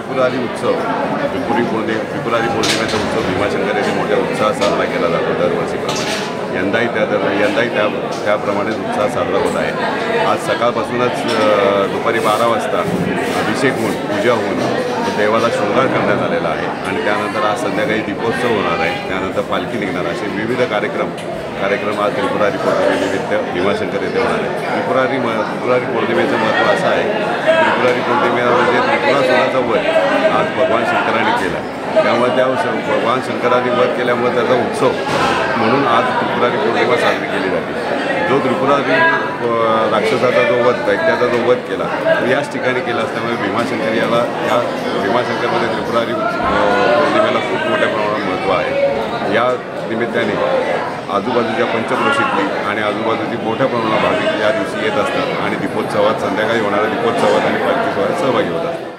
त्रिपुरारी उत्सव त्रिपुरारी पौर्णिमेचा उत्सव भीमाशंकर येथे मोठ्या उत्साहात साजरा केला जातो दरवर्षीप्रमाणे। यंदाही त्याप्रमाणेच उत्साह साजरा होत आहे। आज सकाळपासूनच दुपारी 12 वाजता अभिषेक होऊन पूजा होऊन देवाला शृंगार करण्यात आलेला आहे आणि त्यानंतर आज संध्याकाळी दीपोत्सव होणार आहे, त्यानंतर पालखी निघणार, असे विविध कार्यक्रम आज त्रिपुरारी पौर्णिमेनिमित्त भीमाशंकर येथे होणार आहे। त्रिपुरारी पौर्णिमेचं महत्त्व असं आहे की त्रिपुरारी पौर्णिमेला म्हणजे त्रिपुरासुराचा वध आज भगवान शंकरांनी केला, त्यामुळे त्या भगवान शंकरांनी वध केल्यामुळे त्याचा उत्सव म्हणून आज त्रिपुरारी पौर्णिमा साजरी केली जाते। जो त्रिपुरारी राक्षसाचा जो वध दैत्याचा जो वध केला तो याच ठिकाणी केला असल्यामुळे या भीमाशंकरमध्ये त्रिपुरारी पौर्णिमेला खूप मोठ्या प्रमाणात महत्त्व आहे। या निमित्ताने आजूबाजूच्या पंचक्रोशीतली आणि आजूबाजूची मोठ्या प्रमाणात भाविक या दिवशी येत असतात आणि दीपोत्सवात संध्याकाळी होणाऱ्या दीपोत्सवात आणि पालखी सोहळ्यात सहभागी होतात।